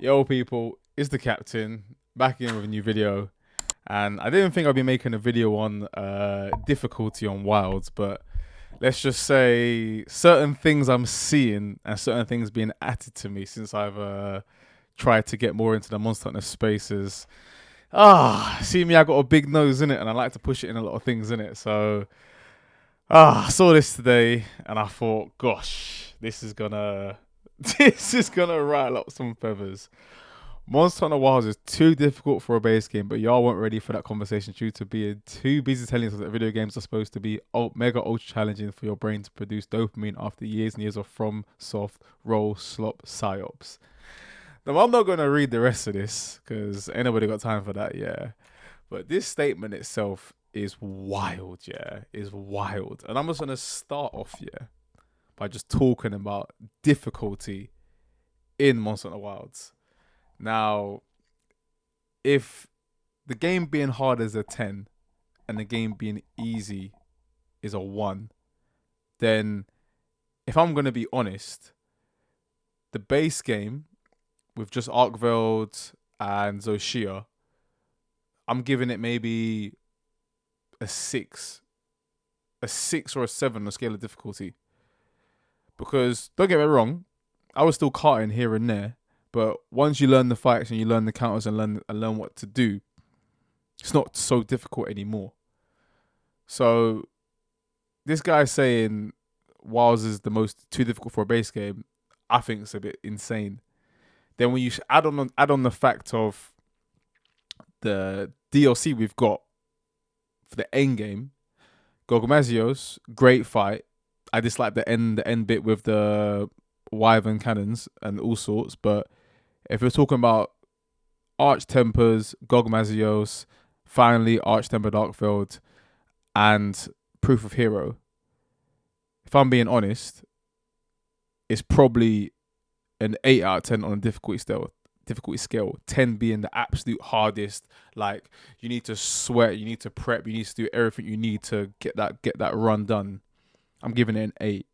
Yo, people, it's the captain back in with a new video. And I didn't think I'd be making a video on difficulty on wilds, but let's just say certain things I'm seeing and certain things being added to me since I've tried to get more into the Monster Hunter spaces. See me, I got a big nose in it, and I like to push it in a lot of things in it. So I saw this today, and I thought, gosh, this is gonna rattle up some feathers. Monster Hunter Wilds is too difficult for a base game, but y'all weren't ready for that conversation due to being too busy telling us that video games are supposed to be mega ultra challenging for your brain to produce dopamine after years and years of from soft roll slop psyops. Now I'm not gonna read the rest of this because ain't nobody got time for that, yeah. But this statement itself is wild, yeah, is wild. And I'm just gonna start off, yeah, by just talking about difficulty in Monster Hunter Wilds. Now, if the game being hard is a 10 and the game being easy is a 1, then if I'm going to be honest, the base game with just Arkveld and Zoshia, I'm giving it maybe a 6. A 6 or a 7 on the scale of difficulty. Because, don't get me wrong, I was still carting here and there. But once you learn the fights and you learn the counters and learn what to do, it's not so difficult anymore. So this guy saying Wilds is the most too difficult for a base game, I think it's a bit insane. Then when you add on the fact of the DLC we've got for the end game, Gogmazios, great fight. I dislike the end bit with the Wyvern cannons and all sorts, but if we're talking about Arch Tempers, Gogmazios, finally Arch Temper Darkfeld, and Proof of Hero, if I'm being honest, it's probably an 8 out of 10 on a difficulty scale. 10 being the absolute hardest. Like, you need to sweat, you need to prep, you need to do everything you need to get that run done. I'm giving it an 8.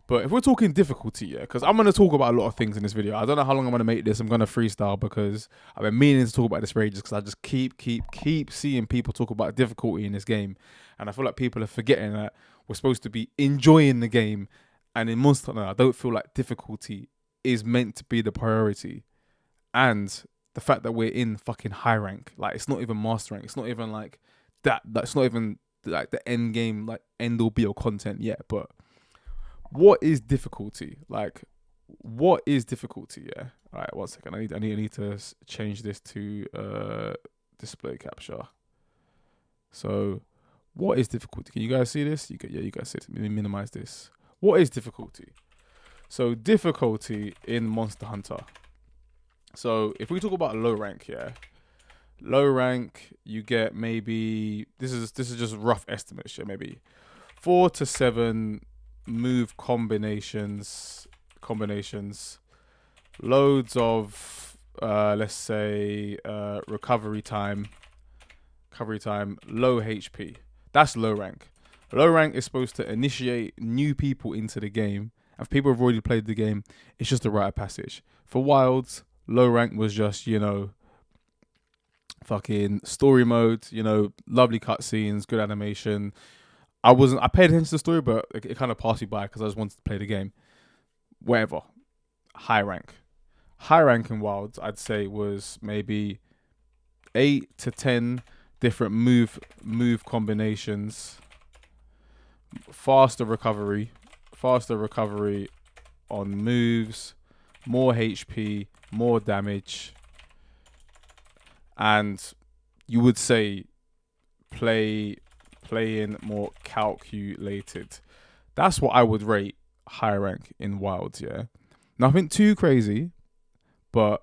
But if we're talking difficulty, yeah, because I'm going to talk about a lot of things in this video. I don't know how long I'm going to make this. I'm going to freestyle because I've been meaning to talk about this for ages because I just keep seeing people talk about difficulty in this game. And I feel like people are forgetting that we're supposed to be enjoying the game. And in Monster Hunter, I don't feel like difficulty is meant to be the priority. And the fact that we're in fucking high rank, like it's not even master rank. It's not even like that. That's not even like the end game, like end all be all content yet. But what is difficulty? Like, what is difficulty? Yeah. All right. 1 second. I need to change this to display capture. So, what is difficulty? Can you guys see this? You guys see it. Let me minimize this. What is difficulty? So, difficulty in Monster Hunter. So, if we talk about low rank, yeah, low rank, you get maybe this is just rough estimates, yeah, maybe 4 to 7 move combinations, loads of let's say recovery time, low HP. That's low rank. Low rank is supposed to initiate new people into the game. If people have already played the game, it's just a rite of passage. For Wilds, low rank was just, fucking story mode, lovely cutscenes, good animation. I paid attention to the story, but it kind of passed me by because I just wanted to play the game. Whatever. High rank in Wilds, I'd say, was maybe 8 to 10 different move combinations. Faster recovery on moves, more HP, more damage, and you would say playing more calculated. That's what I would rate high rank in Wilds, yeah. Nothing too crazy, but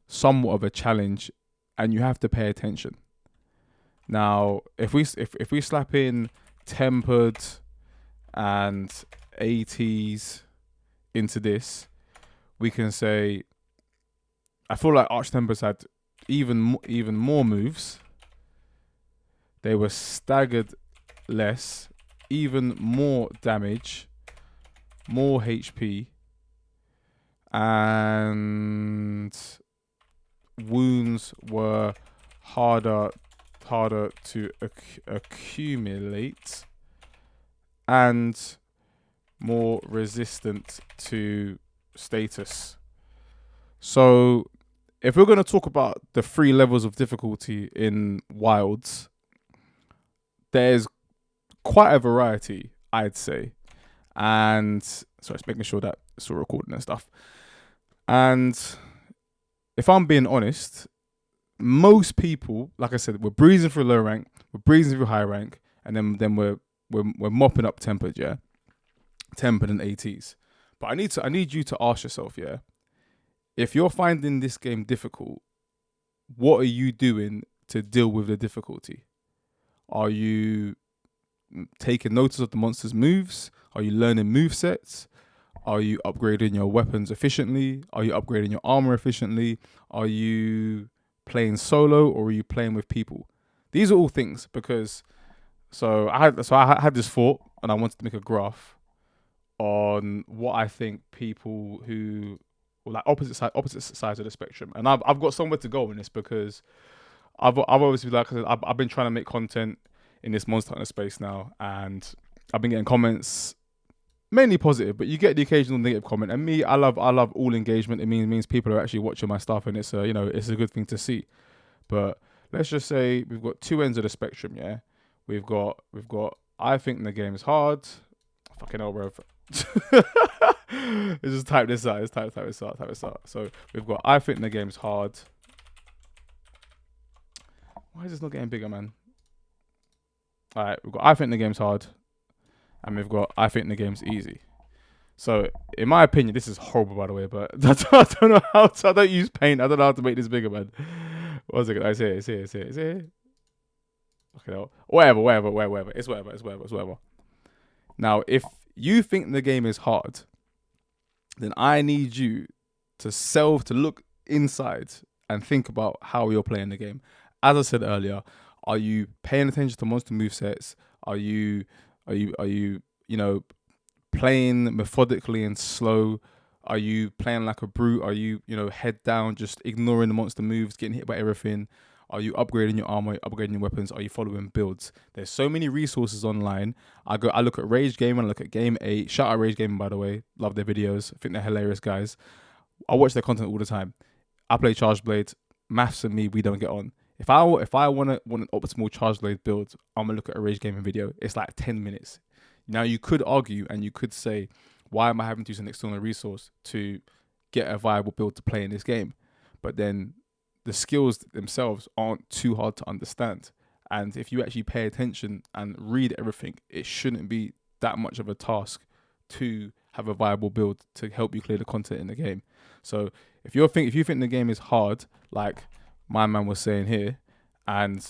somewhat of a challenge, and you have to pay attention. Now, if we slap in tempered and 80s into this, we can say I feel like Arch Tempers had even more moves. They were staggered less, even more damage, more HP, and items were harder to accumulate and more resistant to status. So if we're going to talk about the 3 levels of difficulty in Wilds, there's quite a variety, I'd say. And so it's making sure that it's all recording and stuff. And if I'm being honest, most people, like I said, we're breezing through low rank, we're breezing through high rank, and then we're mopping up tempered, yeah, tempered and ATs. But I need you to ask yourself, yeah, if you're finding this game difficult, what are you doing to deal with the difficulty? Are you taking notice of the monster's moves? Are you learning movesets? Are you upgrading your weapons efficiently? Are you upgrading your armor efficiently? Are you playing solo or are you playing with people? These are all things because I had this thought and I wanted to make a graph on what I think people who were like opposite sides of the spectrum, and I've got somewhere to go in this because I've obviously, like I said, I've been trying to make content in this Monster Hunter space now, and I've been getting comments mainly positive, but you get the occasional negative comment. And me, I love all engagement. It means people are actually watching my stuff, and it's it's a good thing to see. But let's just say we've got 2 ends of the spectrum. Yeah, we've got I think the game is hard. Fucking hell, bro. Let's just type this out. Let's type this out. So we've got I think the game's hard. Why is this not getting bigger, man? All right, we've got I think the game's hard, and we've got I think the game's easy. So, in my opinion, this is horrible, by the way, but I don't know how to, I don't use paint. I don't know how to make this bigger, man. One second. It's here. Okay, no. Whatever. It's whatever. Now, if you think the game is hard, then I need you to look inside and think about how you're playing the game. As I said earlier, are you paying attention to monster movesets? Are you playing methodically and slow? Are you playing like a brute? Are you head down, just ignoring the monster moves, getting hit by everything? Are you upgrading your armor? Upgrading your weapons? Are you following builds? There's so many resources online. I look at Rage Gamer, I look at Game 8. Shout out Rage Gamer, by the way. Love their videos. I think they're hilarious guys. I watch their content all the time. I play Charge Blade. Maths and me, we don't get on. If I want an optimal Charge Blade build, I'm gonna look at a Rage Gaming video. It's like 10 minutes. Now you could argue and you could say, why am I having to use an external resource to get a viable build to play in this game? But then the skills themselves aren't too hard to understand. And if you actually pay attention and read everything, it shouldn't be that much of a task to have a viable build to help you clear the content in the game. So if you think the game is hard, like my man was saying here, and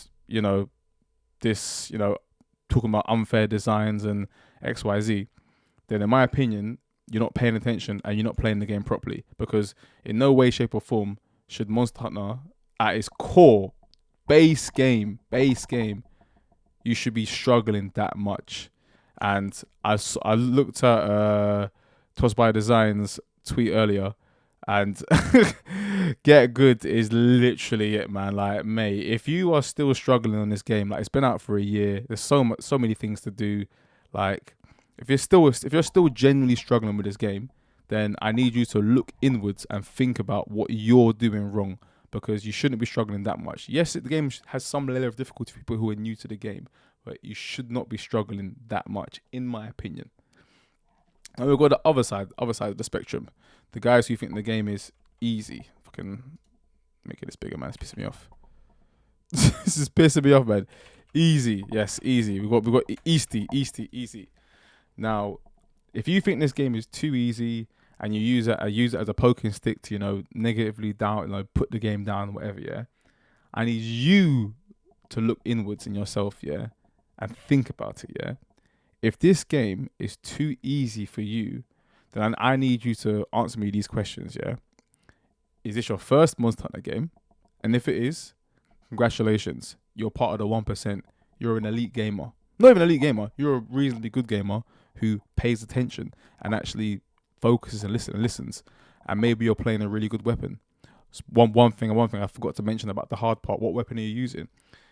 talking about unfair designs and XYZ, then in my opinion, you're not paying attention and you're not playing the game properly, because in no way, shape or form should Monster Hunter at its core, base game, you should be struggling that much. And I looked at Toss by Design's tweet earlier, and get good is literally it, man. Like, mate, if you are still struggling on this game, like, it's been out for a year, there's so many things to do. Like, if you're still genuinely struggling with this game, then I need you to look inwards and think about what you're doing wrong, because you shouldn't be struggling that much. Yes, the game has some level of difficulty for people who are new to the game, but you should not be struggling that much, in my opinion. And we've got the other side of the spectrum. The guys who think the game is easy. Fucking make it this bigger, man. It's pissing me off. This is pissing me off, man. Easy. Yes, easy. We've got easy. Now, if you think this game is too easy and you use it as a poking stick to, negatively down, put the game down, whatever, yeah, I need you to look inwards in yourself, yeah, and think about it, yeah. If this game is too easy for you, then I need you to answer me these questions, yeah. Is this your first Monster Hunter game? And if it is, congratulations. You're part of the 1%. You're an elite gamer. Not even an elite gamer. You're a reasonably good gamer who pays attention and actually focuses and listens. And maybe you're playing a really good weapon. One thing I forgot to mention about the hard part. What weapon are you using?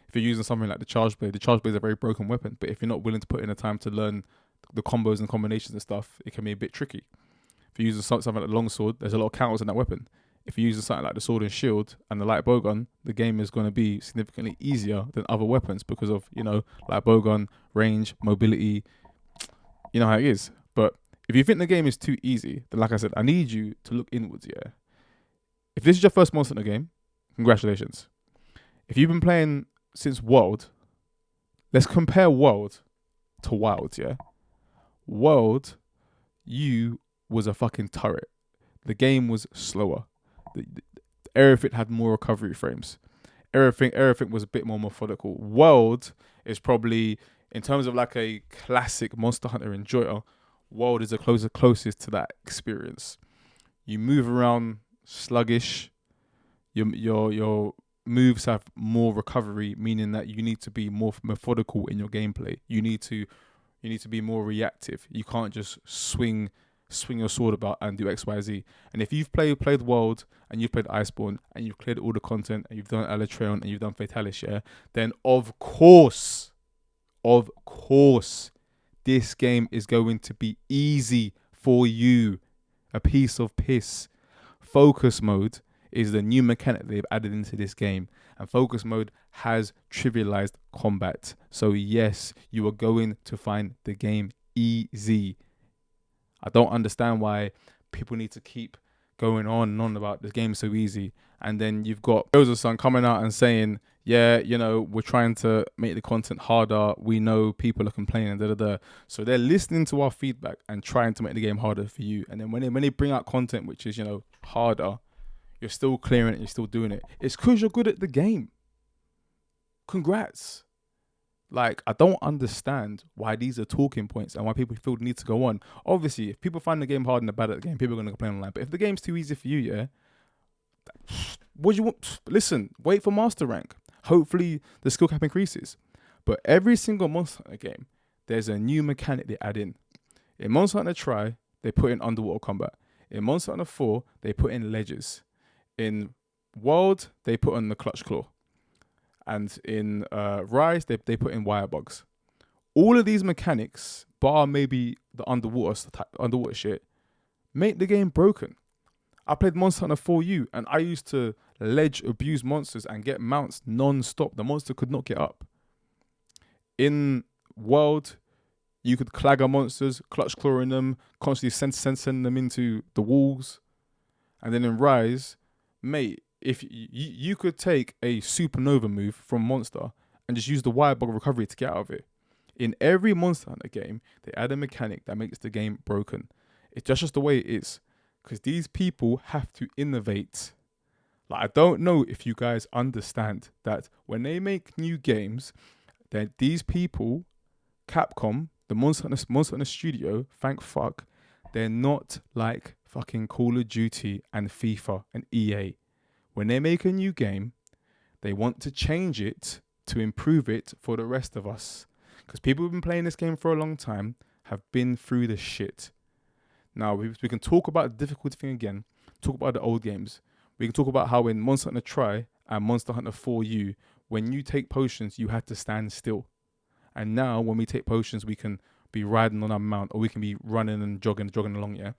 If you're using something like the charge blade is a very broken weapon. But if you're not willing to put in the time to learn the combos and combinations and stuff, it can be a bit tricky. If you're using something like the longsword, there's a lot of counters in that weapon. If you're using something like the sword and shield and the light bowgun, the game is going to be significantly easier than other weapons because of, light bowgun, range, mobility. You know how it is. But if you think the game is too easy, then like I said, I need you to look inwards, yeah? If this is your first Monster Hunter game, congratulations. If you've been playing since World, let's compare World to Wild, yeah? World, you was a fucking turret. The game was slower. Everything had more recovery frames. Everything was a bit more methodical. World is probably, in terms of like a classic Monster Hunter enjoyer, World is the closest to that experience. You move around sluggish. Your moves have more recovery, meaning that you need to be more methodical in your gameplay. You need to be more reactive. You can't just swing your sword about and do XYZ. And if you've played World and you've played Iceborne and you've cleared all the content and you've done Alatreon and you've done Fatalis, yeah, then of course, this game is going to be easy for you. A piece of piss. Focus mode is the new mechanic they've added into this game. And focus mode has trivialized combat. So yes, you are going to find the game easy. I don't understand why people need to keep going on and on about this game so easy. And then you've got Yoza-san coming out and saying, yeah, we're trying to make the content harder. We know people are complaining, So they're listening to our feedback and trying to make the game harder for you. And then when they bring out content which is, harder, you're still clearing it, you're still doing it. It's because you're good at the game. Congrats. Like, I don't understand why these are talking points and why people feel the need to go on. Obviously, if people find the game hard and they're bad at the game, people are going to complain online. But if the game's too easy for you, yeah, what do you want? Listen, wait for master rank. Hopefully, the skill cap increases. But every single Monster Hunter game, there's a new mechanic they add in. In Monster Hunter Tri, they put in underwater combat. In Monster Hunter 4, they put in ledges. In World, they put on the clutch claw. And in Rise, they put in wire bugs. All of these mechanics, bar maybe the underwater shit, make the game broken. I played Monster Hunter 4U, and I used to ledge abuse monsters and get mounts non-stop. The monster could not get up. In World, you could clagger monsters, clutch clawing them, constantly send them into the walls. And then in Rise, mate, if you could take a supernova move from monster and just use the wire bug recovery to get out of it. In every Monster Hunter game, they add a mechanic that makes the game broken. It's just the way it is. Because these people have to innovate. Like, I don't know if you guys understand that when they make new games, that these people, Capcom, the Monster Hunter Studio, thank fuck, they're not like fucking Call of Duty and FIFA and EA. When they make a new game, they want to change it to improve it for the rest of us. Because people who've been playing this game for a long time have been through the shit. Now, we can talk about the difficulty thing again, talk about the old games. We can talk about how in Monster Hunter Tri and Monster Hunter 4U, when you take potions, you had to stand still. And now, when we take potions, we can be riding on our mount, or we can be running and jogging along, yeah?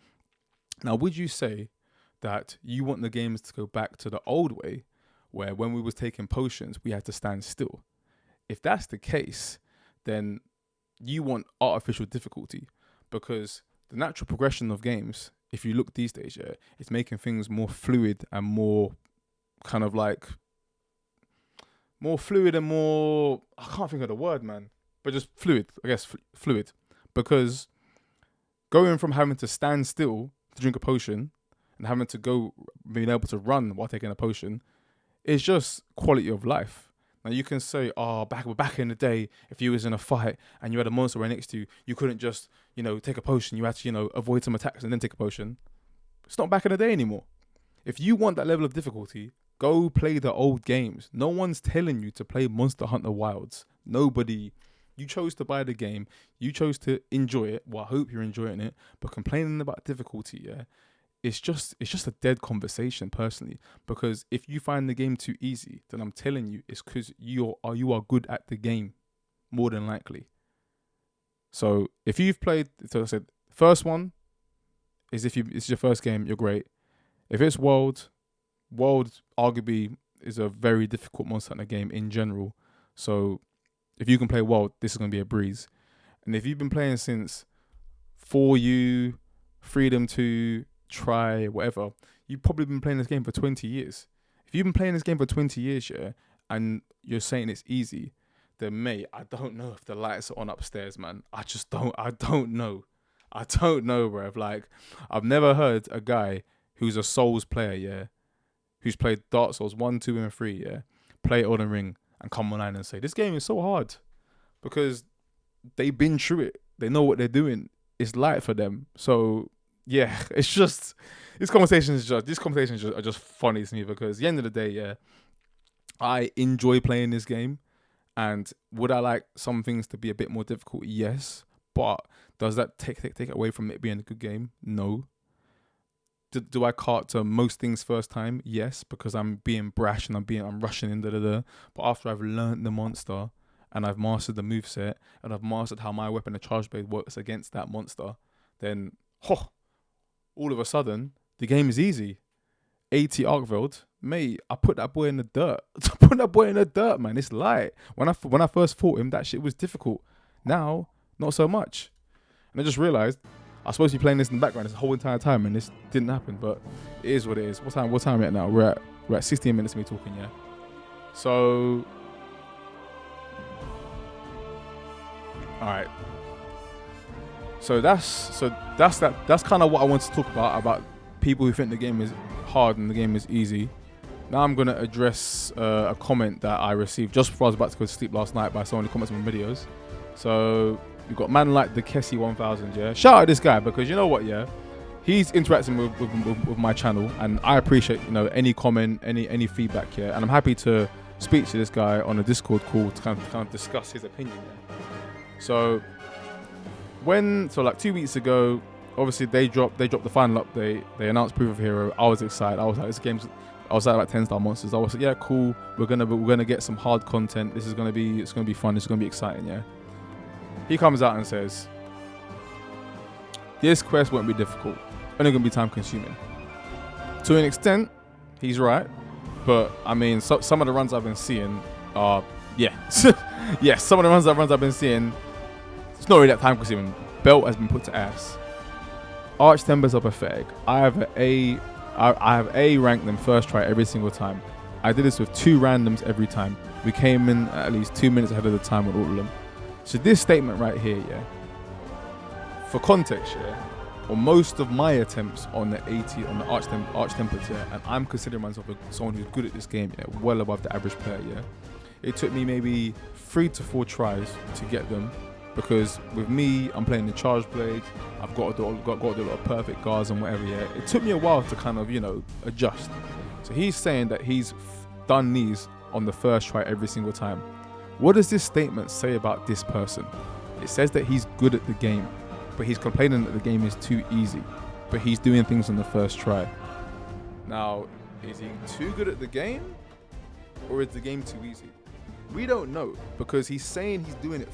Now, would you say that you want the games to go back to the old way, where when we was taking potions, we had to stand still? If that's the case, then you want artificial difficulty, because the natural progression of games, if you look these days, yeah, it's making things more fluid and more kind of like more fluid and more, I can't think of the word, man, but just fluid, I guess, fluid. Because going from having to stand still to drink a potion and having to go, being able to run while taking a potion, is just quality of life. Now you can say, oh, back in the day, if you was in a fight and you had a monster right next to you, you couldn't just, take a potion. You had to, avoid some attacks and then take a potion. It's not back in the day anymore. If you want that level of difficulty, go play the old games. No one's telling you to play Monster Hunter Wilds. Nobody. You chose to buy the game. You chose to enjoy it. Well, I hope you're enjoying it. But complaining about difficulty, yeah, it's just a dead conversation personally. Because if you find the game too easy, then I'm telling you, it's because you are good at the game, more than likely. So if you've played, so I said, first one is if it's your first game, you're great. If it's World arguably is a very difficult Monster Hunter game in general. So if you can play World, this is going to be a breeze. And if you've been playing since 4U, Freedom 2, Try, whatever, you've probably been playing this game for 20 years. If you've been playing this game for 20 years, yeah, and you're saying it's easy, then mate, I don't know if the lights are on upstairs, man. I don't know. I don't know, bruv. Like, I've never heard a guy who's a Souls player, yeah, who's played Dark Souls 1, 2, and 3, yeah, play Elden Ring and come online and say, this game is so hard. Because they've been through it. They know what they're doing. It's light for them. So, yeah, it's just, these conversations are just funny to me, because at the end of the day, yeah, I enjoy playing this game. And would I like some things to be a bit more difficult? Yes. But does that take it away from it being a good game? No. Do I cart to most things first time? Yes, because I'm being brash and I'm rushing in, But after I've learned the monster and I've mastered the moveset and I've mastered how my weapon, the charge blade, works against that monster, then all of a sudden the game is easy. 80 Arkveld, mate, I put that boy in the dirt. Man. It's light. When I first fought him, that shit was difficult. Now, not so much. And I just realized I was supposed to be playing this in the background this whole entire time, and this didn't happen. But it is what it is. What time are we at now? We're at 16 minutes of me talking, yeah. So, all right. So that's kind of what I want to talk about people who think the game is hard and the game is easy. Now I'm going to address a comment that I received just before I was about to go to sleep last night by someone who comments on my videos. So you've got man like the Kessie 1000, yeah. Shout out this guy, because you know what, yeah, he's interacting with my channel, and I appreciate, you know, any comment, any feedback, yeah. And I'm happy to speak to this guy on a Discord call to kind of discuss his opinion. Yeah? So like 2 weeks ago, obviously they dropped the final update. They announced Proof of Hero. I was excited. I was like, this game's. I was like 10-star monsters. I was like, yeah, cool. We're gonna get some hard content. It's gonna be fun. It's gonna be exciting. Yeah. He comes out and says, this quest won't be difficult. It's only gonna be time consuming. To an extent, he's right. But I mean, some of the runs I've been seeing are, yeah, yes. Some of the runs I've been seeing, it's not really that time consuming. Belt has been put to ass. Arch Timbers are pathetic. I have A ranked them first try every single time. I did this with 2 randoms every time. We came in at least 2 minutes ahead of the time with all of them. So this statement right here, yeah, for context, yeah, on most of my attempts on the Arch Templates, yeah, and I'm considering myself someone who's good at this game, yeah, well above the average player, yeah. It took me maybe 3 to 4 tries to get them. Because with me, I'm playing the charge blade. I've got to do a lot of perfect guards and whatever. Yeah, it took me a while to kind of, you know, adjust. So he's saying that he's done these on the first try every single time. What does this statement say about this person? It says that he's good at the game, but he's complaining that the game is too easy. But he's doing things on the first try. Now, is he too good at the game, or is the game too easy? We don't know, because he's saying he's doing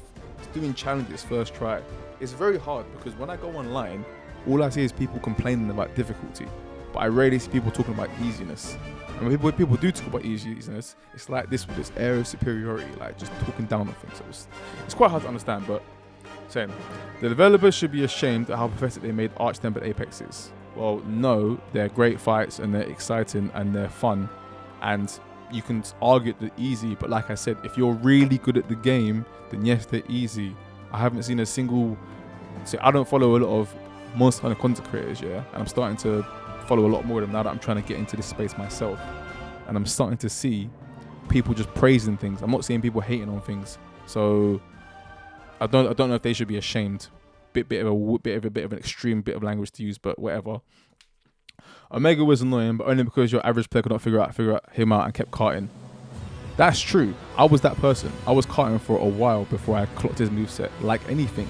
challenges first try. It's very hard, because when I go online, all I see is people complaining about difficulty, but I rarely see people talking about easiness. And when people do talk about easiness, it's like this, with this air of superiority, like just talking down on things. So it's quite hard to understand. But saying the developers should be ashamed at how pathetic they made Arch Template Apexes. Well, no, they're great fights and they're exciting and they're fun, and you can argue they're easy, but like I said, if you're really good at the game, then yes, they're easy. I haven't seen a single. So I don't follow a lot of Monster Hunter content creators, yeah, and I'm starting to follow a lot more of them now that I'm trying to get into this space myself, and I'm starting to see people just praising things. I'm not seeing people hating on things. So I don't know if they should be ashamed. Bit of an extreme bit of language to use, but whatever. Omega was annoying, but only because your average player could not figure him out and kept carting. That's true. I was that person. I was carting for a while before I clocked his moveset. Like anything,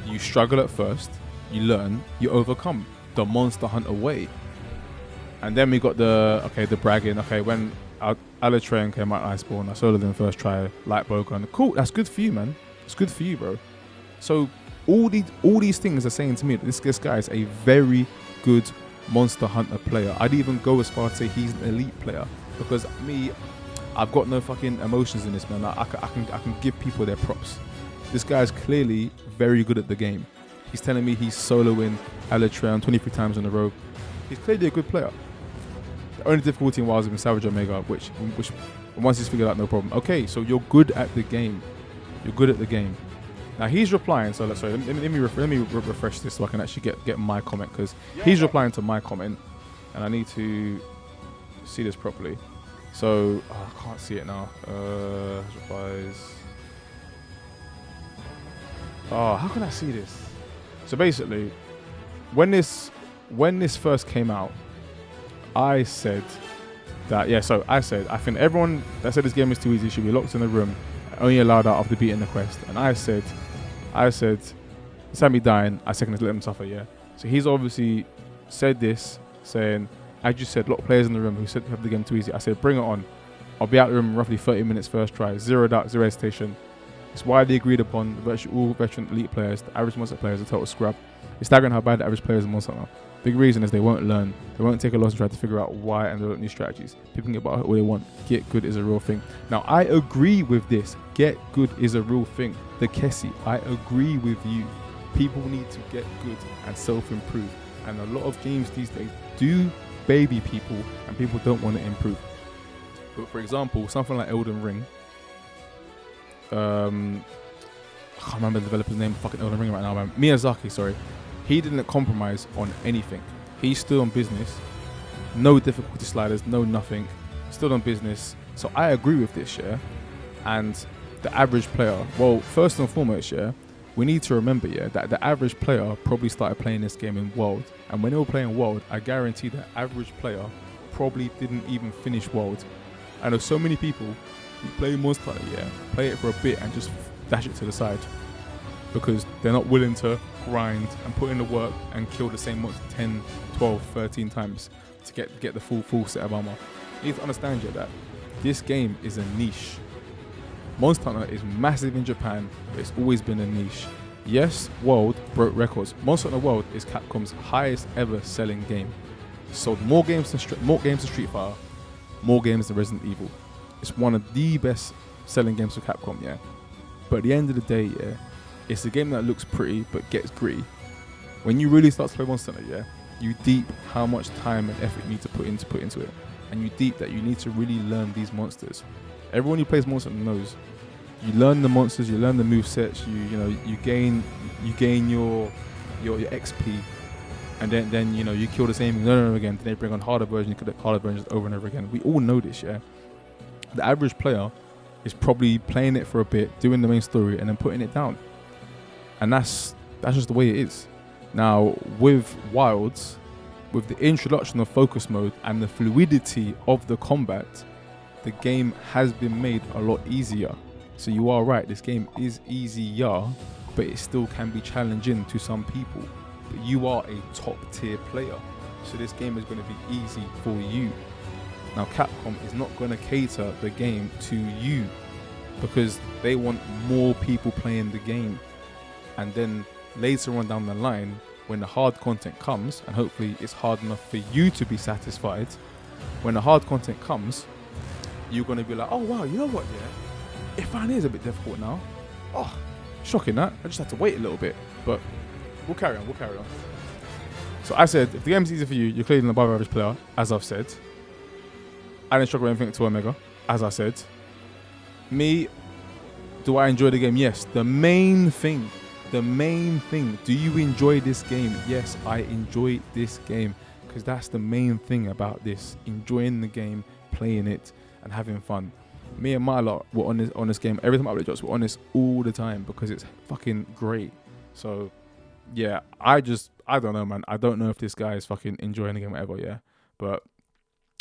you struggle at first, you learn, you overcome. the Monster Hunter way. And then we got the bragging. Okay, when Alatreon came out Iceborne, I soloed him first try, light bowgun. Cool, that's good for you, man. It's good for you, bro. So all these things are saying to me that this guy is a very good Monster Hunter player. I'd even go as far to say he's an elite player, because me, I've got no fucking emotions in this, man. I can give people their props. This guy's clearly very good at the game. He's telling me he's soloing Alatreon 23 times in a row. He's clearly a good player. The only difficulty in Wilds has been Savage Omega, which once he's figured out, no problem. Okay, so you're good at the game. You're good at the game. Now he's replying. So let me refresh this so I can actually get my comment, because he's replying to my comment, and I need to see this properly. So I can't see it now. Replies. Oh, how can I see this? So basically, when this first came out, I said that I think everyone that said this game is too easy should be locked in a room, only allowed out after beating the quest. And I said, instead of me dying, I seconded let them suffer. Yeah. So he's obviously said this, saying, I just said, lock players in the room who said have the game too easy. I said, bring it on. I'll be out of the room in roughly 30 minutes first try, 0 doubt, 0 hesitation. It's widely agreed upon. All veteran elite players, the average monster players, are total scrub. It's staggering how bad the average players in Monster Hunter. Big reason is they won't learn. They won't take a loss and try to figure out why and develop new strategies. People can get about all they want. Get good is a real thing. Now, I agree with this. Get good is a real thing. The Kessie, I agree with you. People need to get good and self-improve. And a lot of games these days do baby people, and people don't want to improve. But for example, something like Elden Ring. I can't remember the developer's name. Fucking Elden Ring right now, man. Miyazaki, sorry. He didn't compromise on anything. He stood on business. No difficulty sliders, no nothing. Stood on business. So I agree with this, yeah. And the average player, well, first and foremost, yeah, we need to remember, yeah, that the average player probably started playing this game in World. And when they were playing World, I guarantee the average player probably didn't even finish World. I know so many people who play Monster Hunter, yeah, play it for a bit and just dash it to the side, because they're not willing to grind and put in the work and kill the same monster 10, 12, 13 times to get the full set of armor. You need to understand, yeah, that this game is a niche. Monster Hunter is massive in Japan, but it's always been a niche. Yes, World broke records. Monster Hunter World is Capcom's highest ever selling game. Sold more games than Street Fighter, more games than Resident Evil. It's one of the best selling games for Capcom, yeah. But at the end of the day, yeah, it's a game that looks pretty but gets gritty. When you really start to play Monster Hunter, yeah, you deep how much time and effort you need to put into it, and you deep that you need to really learn these monsters. Everyone who plays Monster Hunter knows you learn the monsters, you learn the movesets, you gain your XP, and then you kill the same thing over and over again. Then they bring on harder versions, you kill the harder versions over and over again. We all know this, yeah. The average player is probably playing it for a bit, doing the main story, and then putting it down. And that's just the way it is. Now, with Wilds, with the introduction of focus mode and the fluidity of the combat, the game has been made a lot easier. So you are right, this game is easier, but it still can be challenging to some people. But you are a top tier player, so this game is going to be easy for you. Now, Capcom is not going to cater the game to you, because they want more people playing the game. And then later on down the line, when the hard content comes, and hopefully it's hard enough for you to be satisfied, when the hard content comes, you're going to be like, oh wow, you know what, yeah, it finally is a bit difficult now. Oh, shocking that. I just had to wait a little bit, but we'll carry on. So I said, if the game's easy for you, you're clearly an above average player, as I've said. I didn't struggle with anything to Omega, as I said. Me, do I enjoy the game? Yes. The main thing, do you enjoy this game? Yes, I enjoy this game, because that's the main thing about this. Enjoying the game, playing it, and having fun. Me and my lot were on this game. Every time I upload drops, we're on this all the time, because it's fucking great. So, yeah, I don't know, man. I don't know if this guy is fucking enjoying the game or whatever, yeah. But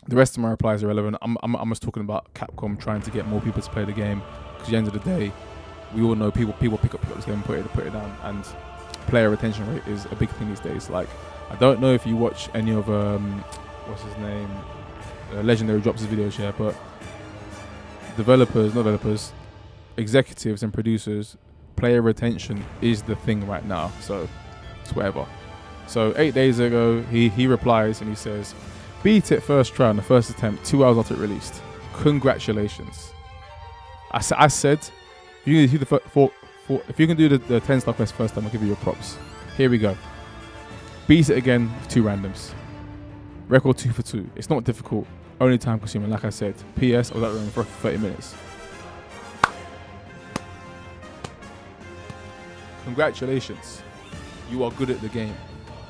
the rest of my replies are irrelevant. I'm just talking about Capcom trying to get more people to play the game, because at the end of the day, we all know people pick up this game and put it down. And player retention rate is a big thing these days. Like, I don't know if you watch any of what's his name, Legendary drops his videos here, but executives and producers, player retention is the thing right now. So it's whatever. So 8 days ago, he replies and he says, beat it first try on the first attempt, 2 hours after it released. Congratulations. I said, if you can do if you can do the 10 star quest first time, I'll give you your props. Here we go. Beat it again with 2 randoms. Record 2 for 2. It's not difficult. Only time consuming, like I said. PS, I was at the room for 30 minutes. Congratulations. You are good at the game.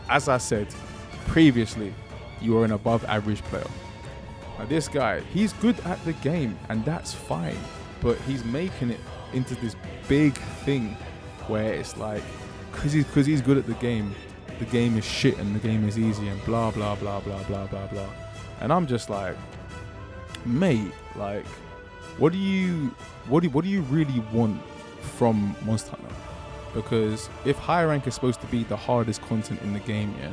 As I said previously, you are an above average player. Now this guy, he's good at the game, and that's fine. But he's making it into this big thing where it's like, because he's good at the game is shit and the game is easy and blah blah blah blah blah blah blah. And I'm just like, mate, like, what do you really want from Monster Hunter? Because if high rank is supposed to be the hardest content in the game, yeah,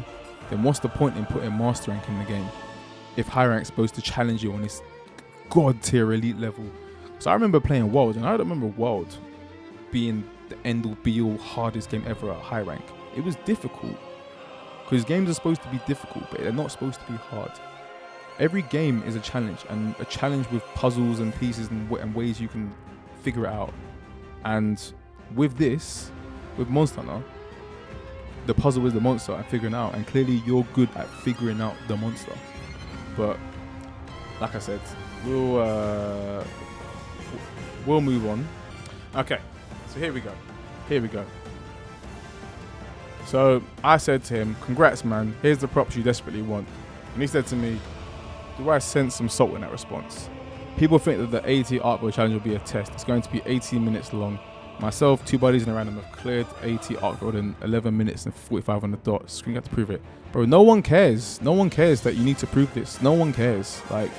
then what's the point in putting master rank in the game if high rank is supposed to challenge you on this god tier elite level? So I remember playing World, and I don't remember World being the end all be all hardest game ever at high rank. It was difficult, because games are supposed to be difficult, but they're not supposed to be hard. Every game is a challenge, and a challenge with puzzles and pieces and ways you can figure it out. And with this, with Monster Hunter, the puzzle is the monster and figuring it out, and clearly you're good at figuring out the monster. But like I said, we'll move on. Okay, so here we go. So I said to him, congrats man, here's the props you desperately want. And he said to me, do I sense some salt in that response? People think that the 80 Artboy challenge will be a test. It's going to be 18 minutes long. Myself, 2 buddies in a random have cleared 80 Artboy in 11 minutes and 45 on the dot. Screen got to prove it. Bro, no one cares. No one cares that you need to prove this. No one cares. Like,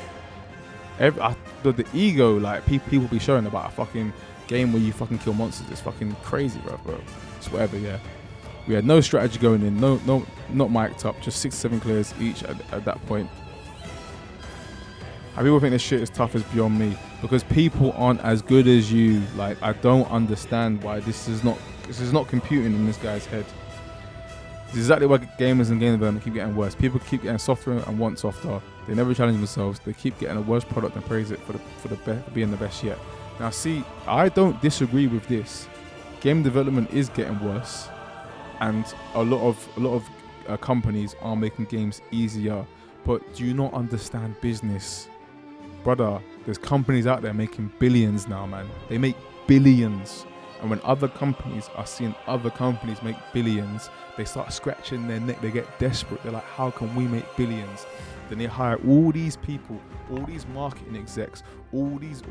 the ego, like, people be showing about a fucking game where you fucking kill monsters. It's fucking crazy, bro. It's whatever, yeah. We had no strategy going in. No, not mic'd up. Just 6-7 clears each at that point. And people think this shit is tough is beyond me, because people aren't as good as you. Like, I don't understand why this is not computing in this guy's head. This is exactly why gamers and game development keep getting worse. People keep getting softer and want softer. They never challenge themselves. They keep getting a worse product and praise it for being the best yet. Now, see, I don't disagree with this. Game development is getting worse, and a lot of companies are making games easier. But do you not understand business? Brother, there's companies out there making billions now, man. They make billions. And when other companies are seeing other companies make billions, they start scratching their neck. They get desperate. They're like, how can we make billions? Then they hire all these people, all these marketing execs, all these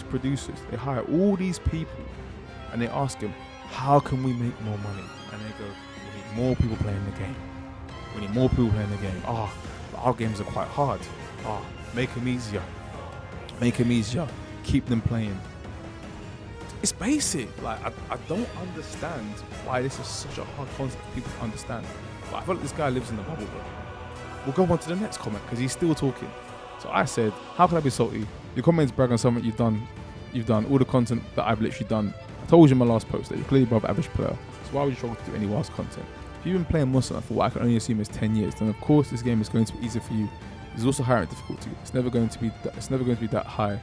producers. They hire all these people, and they ask them, how can we make more money? And they go, we need more people playing the game. We need more people playing the game. Our games are quite hard. Make them easier. Make them easier. Keep them playing. It's basic. Like, I don't understand why this is such a hard concept for people to understand. But I feel like this guy lives in the bubble, bro. We'll go on to the next comment, because he's still talking. So I said, how can I be salty? Your comments brag on something you've done. All the content that I've literally done. I told you in my last post that you're clearly above average player. So why would you struggle to do any WoW's content? If you've been playing Monster Hunter for what I can only assume is 10 years, then of course this game is going to be easier for you. There's also high rank difficulty. It's never going to be that high.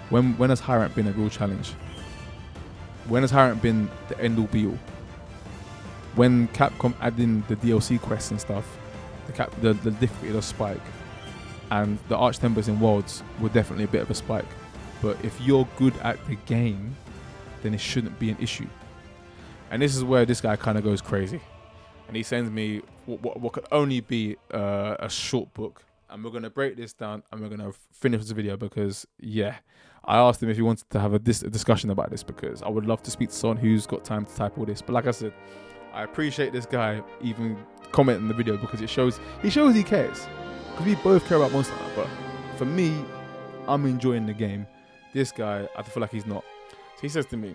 When has high rank been a real challenge? When has high rank been the end all be all? When Capcom add in the DLC quests and stuff, the difficulty does spike, and the arch tempers in Worlds were definitely a bit of a spike. But if you're good at the game, then it shouldn't be an issue. And this is where this guy kind of goes crazy, and he sends me what could only be a short book. And we're going to break this down, and we're going to finish this video, because, yeah, I asked him if he wanted to have a discussion about this, because I would love to speak to someone who's got time to type all this. But like I said, I appreciate this guy even commenting in the video, because he shows he cares. Because we both care about Monster Hunter. But for me, I'm enjoying the game. This guy, I feel like he's not. So he says to me,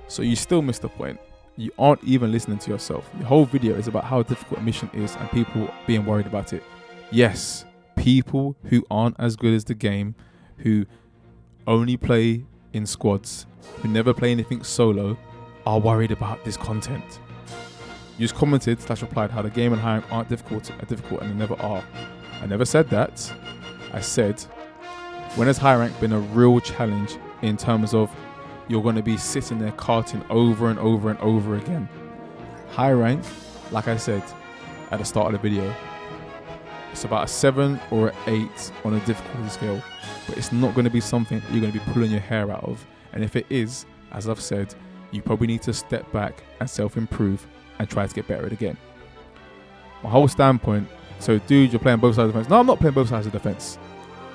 so you still missed the point. you aren't even listening to yourself. Your whole video is about how difficult a mission is and people being worried about it. Yes, people who aren't as good as the game, who only play in squads, who never play anything solo, are worried about this content. You just commented / replied how the game and high rank aren't difficult and they never are. I never said that. I said, when has high rank been a real challenge in terms of you're going to be sitting there carting over and over and over again? High rank, like I said at the start of the video, it's about a 7 or an 8 on a difficulty scale, but it's not going to be something that you're going to be pulling your hair out of. And if it is, as I've said, you probably need to step back and self-improve and try to get better at the game. My whole standpoint, so dude, you're playing both sides of the fence. No, I'm not playing both sides of the fence.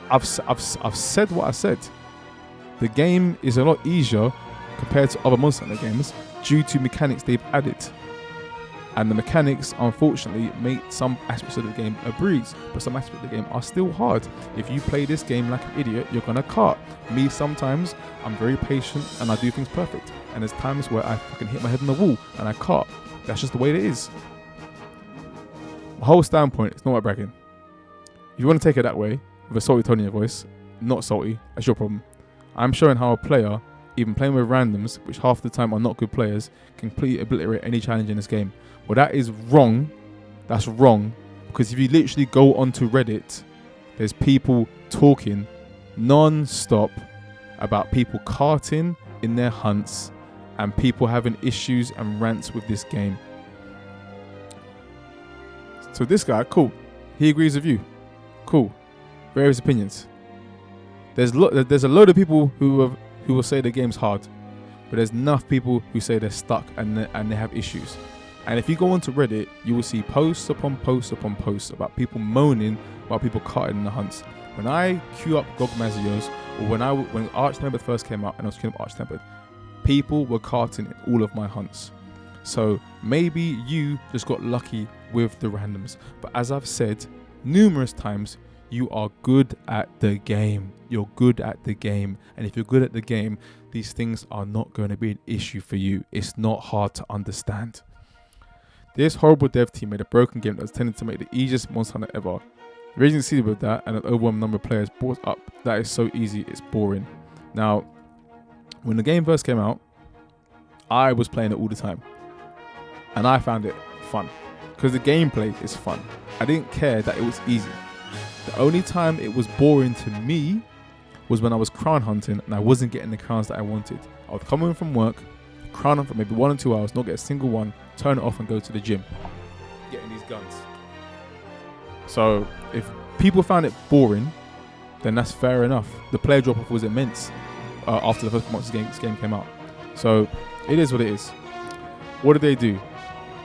I've said what I said. The game is a lot easier compared to other Monster Hunter games due to mechanics they've added. And the mechanics, unfortunately, make some aspects of the game a breeze, but some aspects of the game are still hard. If you play this game like an idiot, you're gonna cart. Me, sometimes, I'm very patient and I do things perfect. And there's times where I fucking hit my head on the wall and I cart. That's just the way it is. My whole standpoint, it's not about bragging. If you want to take it that way, with a salty tone in your voice, not salty, that's your problem. I'm showing how a player, even playing with randoms, which half the time are not good players, can completely obliterate any challenge in this game. Well, that is wrong. That's wrong. Because if you literally go onto Reddit, there's people talking non-stop about people carting in their hunts and people having issues and rants with this game. So this guy, cool. He agrees with you. Cool. Various opinions. There's a load of people who will say the game's hard, but there's enough people who say they're stuck and they have issues. And if you go onto Reddit, you will see posts upon posts upon posts about people moaning about people carting in the hunts. When I queue up Gog Mazios, or when Arch-Tempered first came out and I was queuing up Arch-Tempered, people were carting in all of my hunts. So maybe you just got lucky with the randoms. But as I've said numerous times, you are good at the game. You're good at the game. And if you're good at the game, these things are not going to be an issue for you. It's not hard to understand. This horrible dev team made a broken game that was tended to make the easiest Monster Hunter ever. The reason you see with that and an overwhelming number of players brought up that is so easy, it's boring. Now, when the game first came out, I was playing it all the time. And I found it fun. Because the gameplay is fun. I didn't care that it was easy. The only time it was boring to me was when I was crown hunting and I wasn't getting the crowns that I wanted. I would come in from work, crown hunt for maybe 1 or 2 hours, not get a single one, turn it off and go to the gym. Getting these guns. So if people found it boring, then that's fair enough. The player drop-off was immense after the first months this game came out. So it is what it is. What did they do?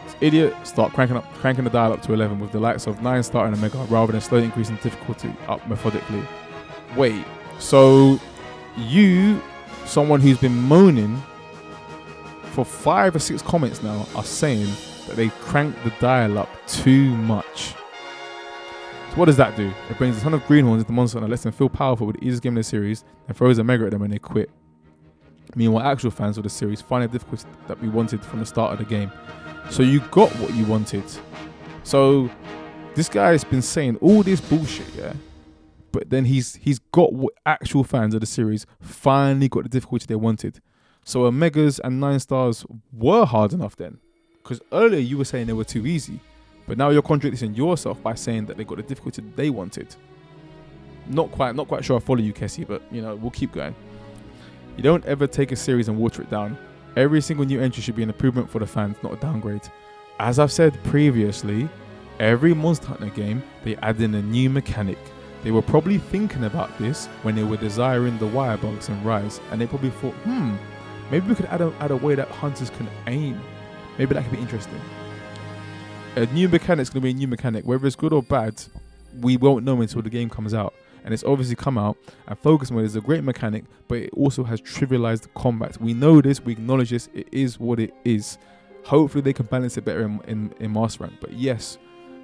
This idiot start cranking the dial up to 11 with the likes of 9 starting a mega rather than slowly increasing difficulty up methodically. Wait, so you, someone who's been moaning for 5 or 6 comments now, are saying that they cranked the dial up too much. So what does that do? It brings a ton of greenhorns into Monster and lets them feel powerful with the easiest game in the series and throws a mega at them when they quit. Meanwhile, actual fans of the series find the difficulty that we wanted from the start of the game. So you got what you wanted. So this guy has been saying all this bullshit, yeah? But then he's got what actual fans of the series finally got the difficulty they wanted. So Omegas and 9 stars were hard enough then. Because earlier you were saying they were too easy. But now you're contradicting yourself by saying that they got the difficulty that they wanted. Not quite sure I follow you, Kessie, but you know, we'll keep going. You don't ever take a series and water it down. Every single new entry should be an improvement for the fans, not a downgrade. As I've said previously, every Monster Hunter game, they add in a new mechanic. They were probably thinking about this when they were desiring the wire bugs and Rise, and they probably thought, maybe we could add a way that hunters can aim. Maybe that could be interesting. A new mechanic's going to be a new mechanic. Whether it's good or bad, we won't know until the game comes out. And it's obviously come out, and Focus Mode is a great mechanic, but it also has trivialized combat. We know this, we acknowledge this, it is what it is. Hopefully they can balance it better in Master Rank. But yes,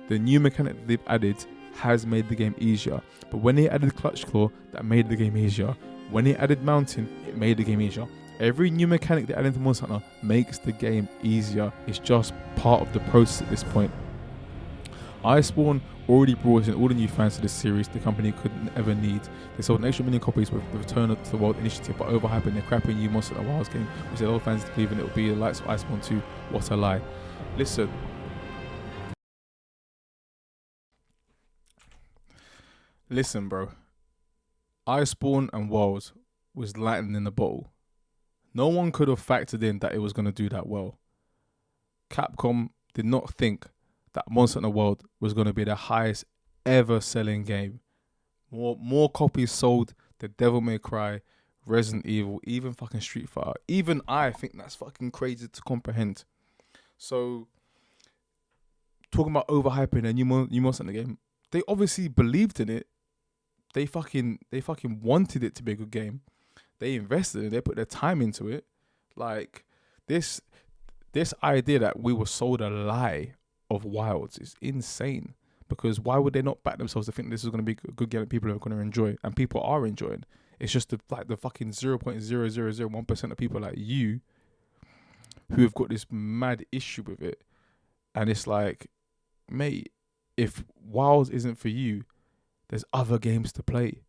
the new mechanic that they've added has made the game easier. But when they added Clutch Claw, that made the game easier. When they added Mountain, it made the game easier. Every new mechanic they add into Monster Hunter makes the game easier. It's just part of the process at this point. Iceborne already brought in all the new fans to this series the company couldn't ever need. They sold an extra million copies with the Return to the World initiative, but overhyping their crappy new Monster Hunter Wilds game, which led all fans to believe it would be the likes of Iceborne 2. What a lie. Listen, bro. Iceborne and Wilds was lightning in the bottle. No one could have factored in that it was going to do that well. Capcom did not think that Monster Hunter World was going to be the highest ever selling game. More copies sold than Devil May Cry, Resident Evil, even fucking Street Fighter. Even I think that's fucking crazy to comprehend. So, talking about overhyping a new Monster Hunter game, they obviously believed in it. They fucking wanted it to be a good game. They invested in it. They put their time into it. Like, this idea that we were sold a lie of Wilds is insane. Because why would they not back themselves to think this is going to be a good game that people are going to enjoy? And people are enjoying. It's just the fucking 0.0001% of people like you who have got this mad issue with it. And it's like, mate, if Wilds isn't for you, there's other games to play.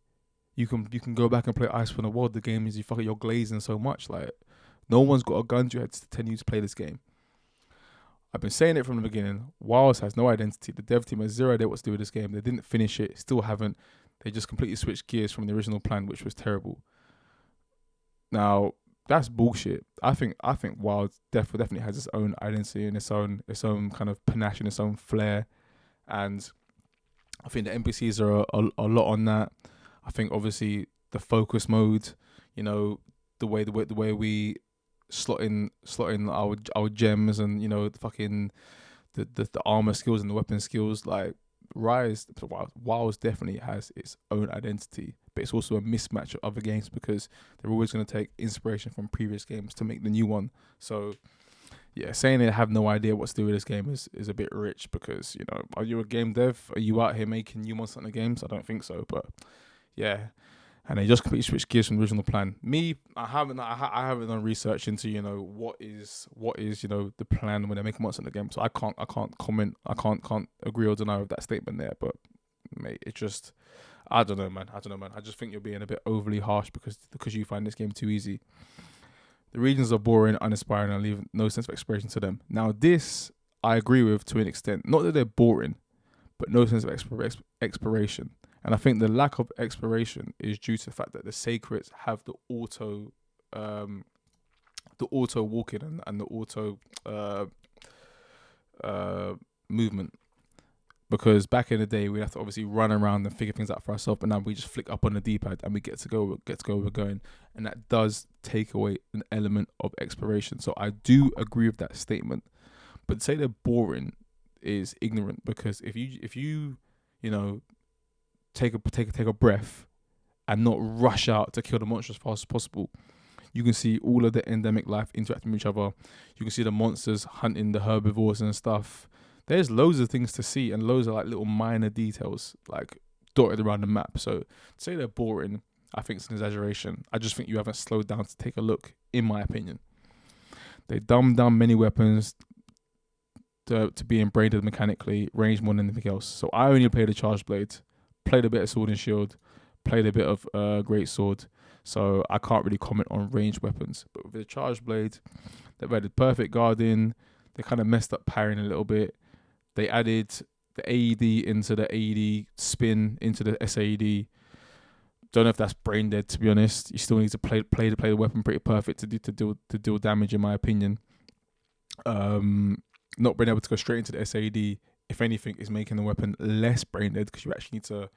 You can go back and play Iceborne World. The game is you're glazing so much. Like, no one's got a gun to your head to tell you to play this game. I've been saying it from the beginning. Wilds has no identity. The dev team has zero idea what to do with this game. They didn't finish it. Still haven't. They just completely switched gears from the original plan, which was terrible. Now, that's bullshit. I think Wilds definitely has its own identity and its own kind of panache and its own flair. And I think the NPCs are a lot on that. I think obviously the focus mode, the way we slot in our gems and the fucking the armor skills and the weapon skills, like Wilds definitely has its own identity, but it's also a mismatch of other games because they're always going to take inspiration from previous games to make the new one. So yeah, saying they have no idea what to do with this game is a bit rich because, are you a game dev? Are you out here making new Monster Hunter games? I don't think so, but yeah. And they just completely switched gears from the original plan. Me, I haven't done research into, what is the plan when they make a Monster Hunter game. So I can't comment. I can't agree or deny with that statement there. But mate, it just, I don't know, man. I just think you're being a bit overly harsh because you find this game too easy. The regions are boring, uninspiring, and leave no sense of exploration to them. Now, this I agree with to an extent. Not that they're boring, but no sense of exploration. And I think the lack of exploration is due to the fact that the Sacreds have the auto walking and the auto movement. Because back in the day, we have to obviously run around and figure things out for ourselves, but now we just flick up on the D-pad and we get to go where we're going, and that does take away an element of exploration. So I do agree with that statement, but to say they're boring is ignorant because if you take a breath and not rush out to kill the monster as fast as possible, you can see all of the endemic life interacting with each other. You can see the monsters hunting the herbivores and stuff. There's loads of things to see and loads of like little minor details like dotted around the map. So to say they're boring, I think it's an exaggeration. I just think you haven't slowed down to take a look, in my opinion. They dumbed down many weapons to being braided mechanically, ranged more than anything else. So I only played the Charge Blade, played a bit of Sword and Shield, played a bit of Great Sword. So I can't really comment on ranged weapons. But with the Charge Blade, they've added Perfect Guarding. They kind of messed up parrying a little bit. They added the AED into the AED spin into the SAED. Don't know if that's brain dead, to be honest. You still need to play the weapon pretty perfect to deal damage, in my opinion. Not being able to go straight into the SAED, if anything, is making the weapon less brain dead because you actually need to,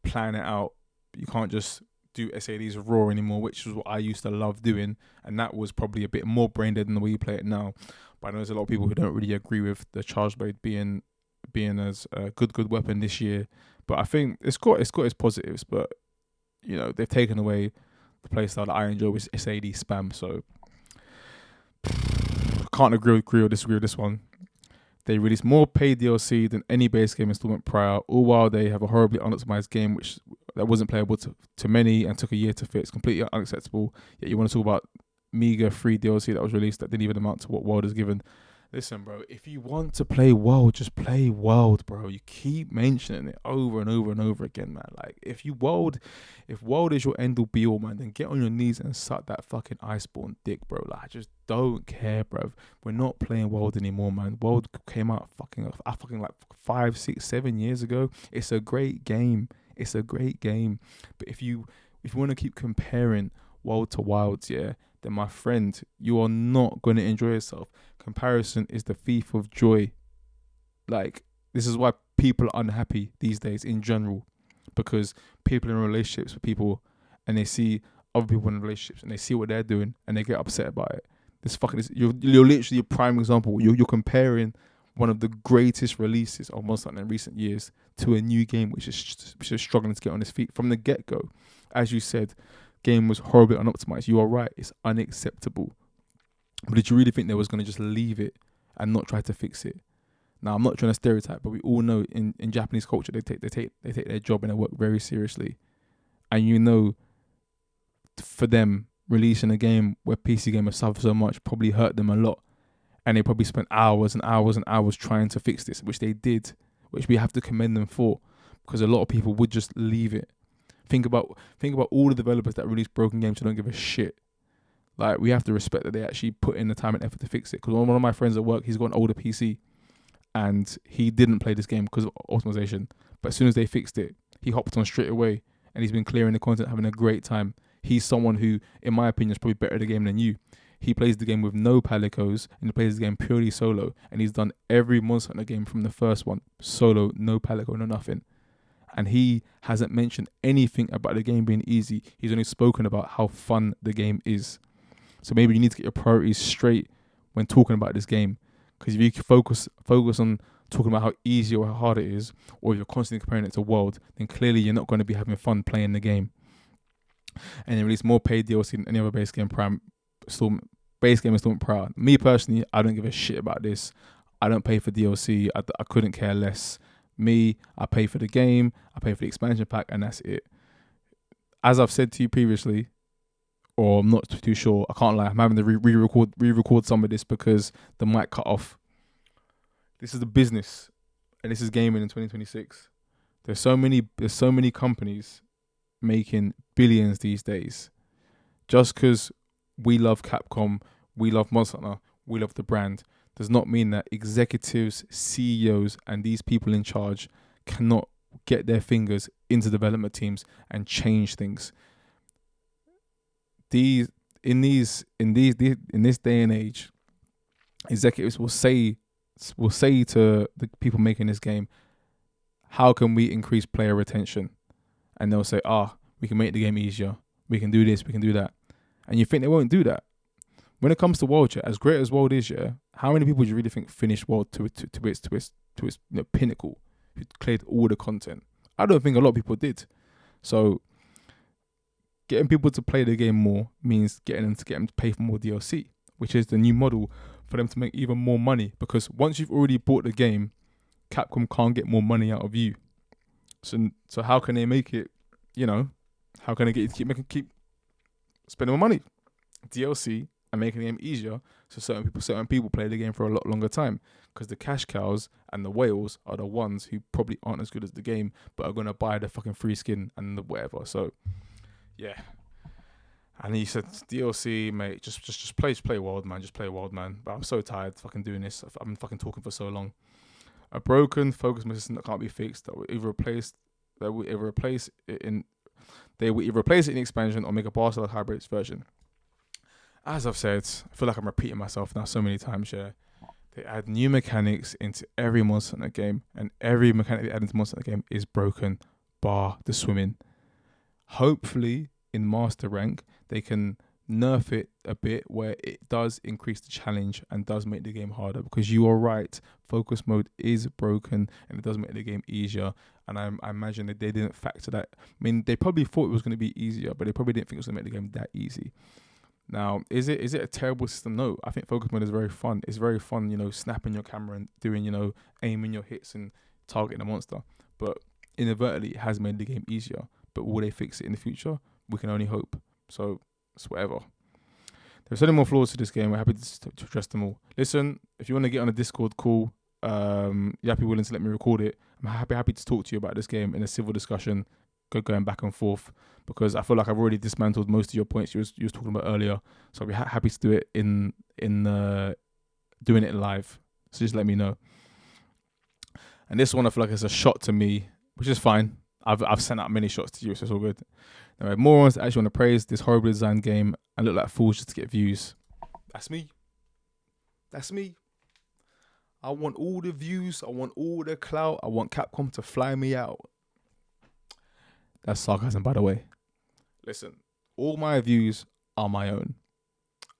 plan it out. You can't just do SAEDs raw anymore, which is what I used to love doing, and that was probably a bit more brain dead than the way you play it now. But I know there's a lot of people who don't really agree with the Charge Blade being as a good weapon this year. But I think it's got its positives, but they've taken away the playstyle that I enjoy with SAD spam. So can't agree or disagree with this one. They released more paid DLC than any base game installment prior, all while they have a horribly unoptimized game, which that wasn't playable to many and took a year to fix. Completely unacceptable. Yet you want to talk about meager free DLC that was released that didn't even amount to what World has given. Listen, bro, if you want to play World, just play World, bro. You keep mentioning it over and over and over again, man. Like, if World is your end all be all, man, then get on your knees and suck that fucking Iceborne dick, bro. Like, I just don't care, bro. We're not playing World anymore, man. World came out fucking like 5, 6, 7 years ago. It's a great game. It's a great game. But if you want to keep comparing World to Wilds, yeah, then my friend, you are not going to enjoy yourself. Comparison is the thief of joy. Like, this is why people are unhappy these days in general, because people in relationships with people and they see other people in relationships and they see what they're doing and they get upset about it. You're literally a prime example. You're comparing one of the greatest releases of Monster Hunter in recent years to a new game which is struggling to get on its feet from the get-go. As you said, game was horribly unoptimized. You are right, it's unacceptable. But did you really think they was going to just leave it and not try to fix it? Now, I'm not trying to stereotype, but we all know in Japanese culture they take their job and their work very seriously. And you know, for them, releasing a game where PC gamers suffer so much probably hurt them a lot. And they probably spent hours and hours and hours trying to fix this, which they did, which we have to commend them for, because a lot of people would just leave it. Think about all the developers that release broken games who don't give a shit. Like, we have to respect that they actually put in the time and effort to fix it. Because one of my friends at work, he's got an older PC, and he didn't play this game because of optimization. But as soon as they fixed it, he hopped on straight away, and he's been clearing the content, having a great time. He's someone who, in my opinion, is probably better at the game than you. He plays the game with no palicos, and he plays the game purely solo. And he's done every Monster Hunter game from the first one solo, no palico, no nothing. And he hasn't mentioned anything about the game being easy. He's only spoken about how fun the game is. So maybe you need to get your priorities straight when talking about this game. Because if you focus on talking about how easy or how hard it is, or if you're constantly comparing it to World, then clearly you're not going to be having fun playing the game. And they release more paid DLC than any other base game installment prior. Me personally, I don't give a shit about this. I don't pay for DLC. I couldn't care less. Me, I pay for the game, I pay for the expansion pack, and that's it. As I've said to you previously, or I'm not too sure, I can't lie, I'm having to re-record some of this because the mic cut off. This is the business, and this is gaming in 2026. There's so many companies making billions these days. Just because we love Capcom, we love Monster Hunter, we love the brand, does not mean that executives, CEOs, and these people in charge cannot get their fingers into development teams and change things. In this day and age, executives will say to the people making this game, how can we increase player retention? And they'll say, we can make the game easier. We can do this, we can do that. And you think they won't do that. When it comes to World, as great as World is, how many people do you really think finished World to its pinnacle, who cleared all the content? I don't think a lot of people did. So getting people to play the game more means getting them to pay for more DLC, which is the new model for them to make even more money. Because once you've already bought the game, Capcom can't get more money out of you. So how can they make it? How can they get you to keep spending more money? DLC. And making the game easier, so certain people play the game for a lot longer time, because the cash cows and the whales are the ones who probably aren't as good as the game, but are gonna buy the fucking free skin and the whatever. So, yeah. And he said DLC, mate, just play World, man, just play World, man. But I'm so tired fucking doing this. I've been fucking talking for so long. A broken focus system that can't be fixed. They will either replace it in expansion or make a bastard hybrid version. As I've said, I feel like I'm repeating myself now so many times, They add new mechanics into every Monster Hunter game, and every mechanic they add into Monster Hunter game is broken, bar the swimming. Hopefully, in Master Rank, they can nerf it a bit where it does increase the challenge and does make the game harder, because you are right, focus mode is broken and it does make the game easier. And I imagine that they didn't factor that. I mean, they probably thought it was going to be easier, but they probably didn't think it was going to make the game that easy. Now, is it a terrible system? No, I think focus mode is very fun. It's very fun, snapping your camera and doing, aiming your hits and targeting a monster. But inadvertently, it has made the game easier but will they fix it in the future? We can only hope. So it's whatever. There's so many more flaws to this game. We're happy to address them all. Listen, if you want to get on a Discord call, you're happy willing to let me record it. I'm happy to talk to you about this game in a civil discussion, going back and forth, because I feel like I've already dismantled most of your points you was talking about earlier. So I'll be happy to do it in doing it live. So just let me know. And this one I feel like it's a shot to me, which is fine. I've sent out many shots to you, so it's all good. Anyway, morons that actually want to praise this horribly designed game and look like fools just to get views. That's me. That's me. I want all the views. I want all the clout. I want Capcom to fly me out. That's sarcasm, by the way. Listen, all my views are my own.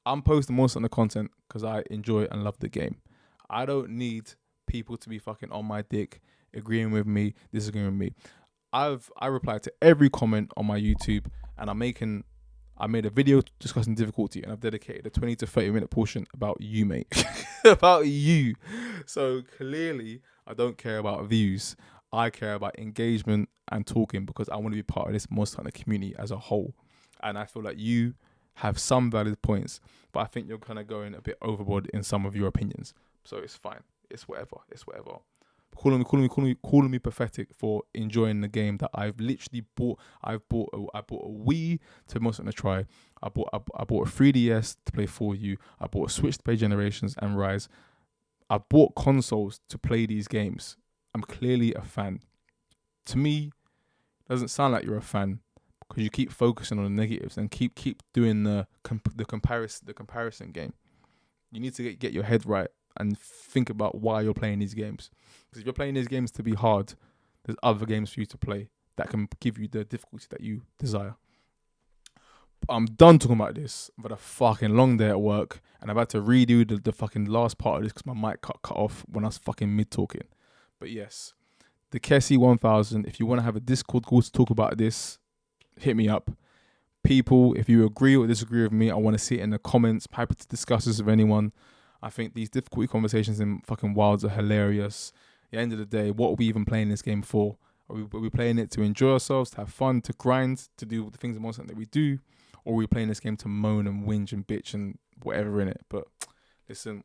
I'm posting most of the content because I enjoy and love the game. I don't need people to be fucking on my dick, agreeing with me, disagreeing with me. I replied to every comment on my YouTube, and I made a video discussing difficulty, and I've dedicated a 20 to 30 minute portion about you, mate. About you. So clearly, I don't care about views. I care about engagement and talking, because I want to be part of this Monster Hunter community as a whole. And I feel like you have some valid points, but I think you're kind of going a bit overboard in some of your opinions. So it's fine. It's whatever. Calling me pathetic for enjoying the game that I've literally bought. I bought a Wii to Monster Hunter try. I bought a 3DS to play for you. I bought a Switch to play Generations and Rise. I bought consoles to play these games. I'm clearly a fan. To me, it doesn't sound like you're a fan, because you keep focusing on the negatives and keep doing the comparison game. You need to get your head right and think about why you're playing these games. Because if you're playing these games to be hard, there's other games for you to play that can give you the difficulty that you desire. I'm done talking about this. I've had a fucking long day at work, and I've had to redo the fucking last part of this because my mic cut off when I was fucking mid-talking. But yes, the Kessie 1000, if you want to have a Discord call to talk about this, hit me up. People, if you agree or disagree with me, I want to see it in the comments. I'm happy to discuss this with anyone. I think these difficulty conversations in fucking Wilds are hilarious. At the end of the day, what are we even playing this game for? Are we playing it to enjoy ourselves, to have fun, to grind, to do the things and most that we do? Or are we playing this game to moan and whinge and bitch and whatever in it? But listen,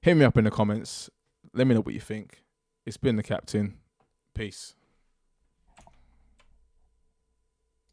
hit me up in the comments. Let me know what you think. It's been the Captain. Peace.